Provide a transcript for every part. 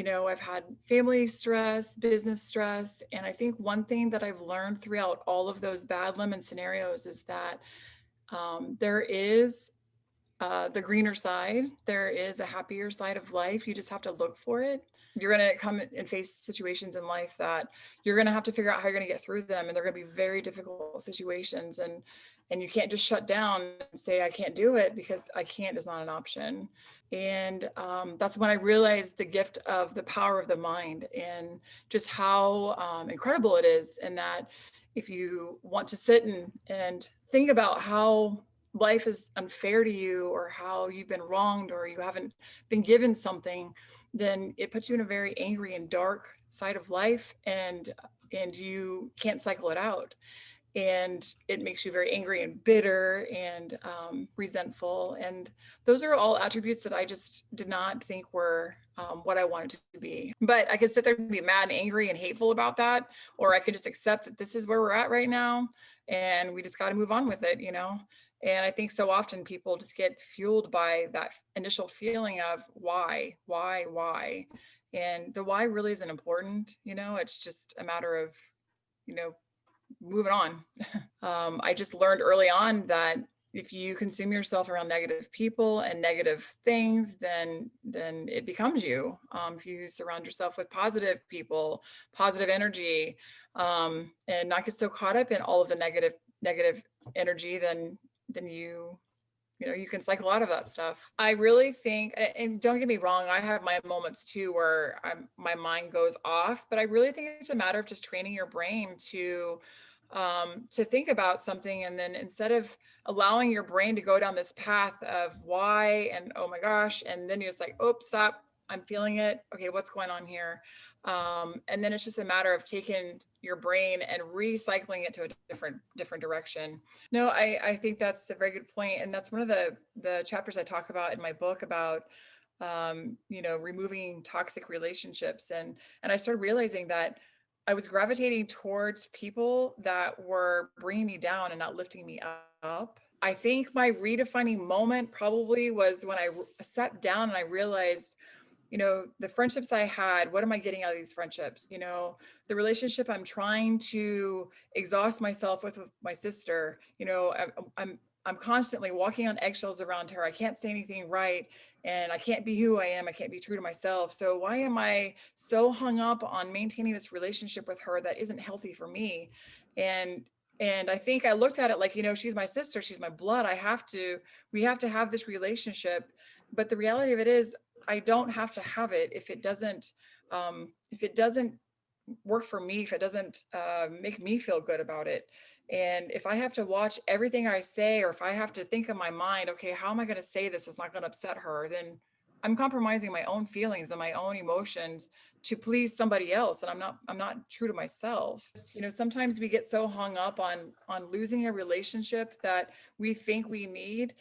I've had family stress, business stress. And I think one thing that I've learned throughout all of those bad lemon scenarios is that there is the greener side. There is a happier side of life. You just have to look for it. You're going to come and face situations in life that you're going to have to figure out how you're going to get through them. And they're going to be very difficult situations. And you can't just shut down and say, I can't do it, because I can't is not an option. And that's when I realized the gift of the power of the mind, and just how incredible it is. And that if you want to sit and think about how life is unfair to you, or how you've been wronged, or you haven't been given something, then it puts you in a very angry and dark side of life, and you can't cycle it out. And it makes you very angry and bitter and resentful. And those are all attributes that I just did not think were what I wanted to be. But I could sit there and be mad and angry and hateful about that, or I could just accept that this is where we're at right now, and we just got to move on with it, And I think so often people just get fueled by that initial feeling of why? And the why really isn't important, it's just a matter of, moving on. I just learned early on that if you consume yourself around negative people and negative things, then it becomes you. If you surround yourself with positive people, positive energy, and not get so caught up in all of the negative energy, then you can cycle out of that stuff. I really think, and don't get me wrong, I have my moments too where my mind goes off, but I really think it's a matter of just training your brain to think about something, and then instead of allowing your brain to go down this path of why and oh my gosh, and then you're just like, oh, stop, I'm feeling it. Okay, what's going on here? And then it's just a matter of taking your brain and recycling it to a different direction. No, I think that's a very good point. And that's one of the chapters I talk about in my book about, removing toxic relationships. And I started realizing that I was gravitating towards people that were bringing me down and not lifting me up. I think my redefining moment probably was when I sat down and I realized, the friendships I had, what am I getting out of these friendships? The relationship I'm trying to exhaust myself with my sister, I'm constantly walking on eggshells around her. I can't say anything right, and I can't be who I am. I can't be true to myself. So why am I so hung up on maintaining this relationship with her that isn't healthy for me? And I think I looked at it like, she's my sister, she's my blood. We have to have this relationship. But the reality of it is, I don't have to have it if it doesn't work for me, if it doesn't make me feel good about it. And if I have to watch everything I say, or if I have to think in my mind, okay, how am I going to say this? It's not going to upset her. Then I'm compromising my own feelings and my own emotions to please somebody else. And I'm not true to myself. Sometimes we get so hung up on losing a relationship that we think we need.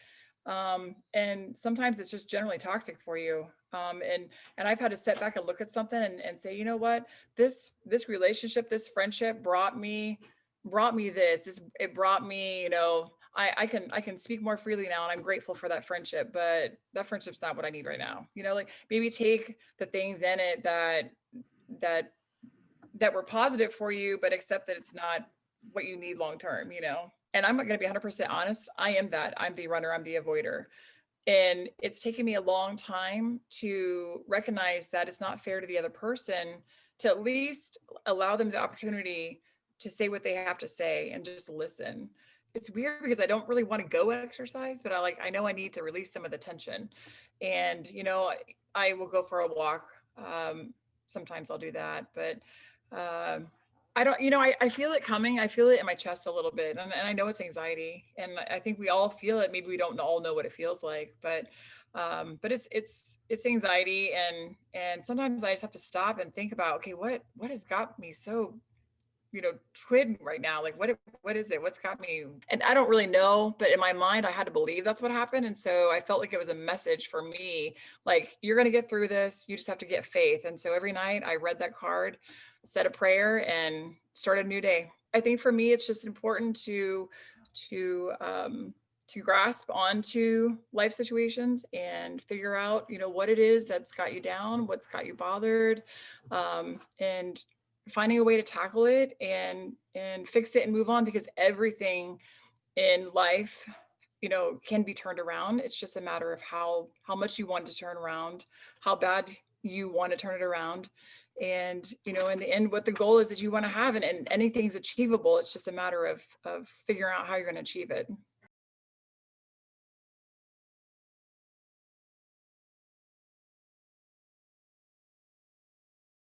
And sometimes it's just generally toxic for you. And I've had to step back and look at something and say, you know what, this relationship, this friendship brought me this, it brought me, I can speak more freely now, and I'm grateful for that friendship, but that friendship's not what I need right now. Like maybe take the things in it that were positive for you, but accept that it's not what you need long-term, And I'm going to be 100% honest. I'm the runner. I'm the avoider. And it's taken me a long time to recognize that it's not fair to the other person to at least allow them the opportunity to say what they have to say and just listen. It's weird because I don't really want to go exercise, but I know I need to release some of the tension. And, I will go for a walk. Sometimes I'll do that, but I don't, I feel it coming. I feel it in my chest a little bit. And I know it's anxiety, and I think we all feel it. Maybe we don't all know what it feels like, but it's anxiety. And sometimes I just have to stop and think about, okay, what has got me so, twin right now? Like, what is it? What's got me? And I don't really know, but in my mind, I had to believe that's what happened. And so I felt like it was a message for me, like, you're going to get through this. You just have to get faith. And so every night I read that card, said a prayer, and started a new day. I think for me, it's just important to to grasp onto life situations and figure out, what it is that's got you down, what's got you bothered, and finding a way to tackle it and fix it and move on, because everything in life, can be turned around. It's just a matter of how much you want to turn around, how bad you want to turn it around. And, in the end, what the goal is that you want to have, and anything's achievable. It's just a matter of figuring out how you're going to achieve it.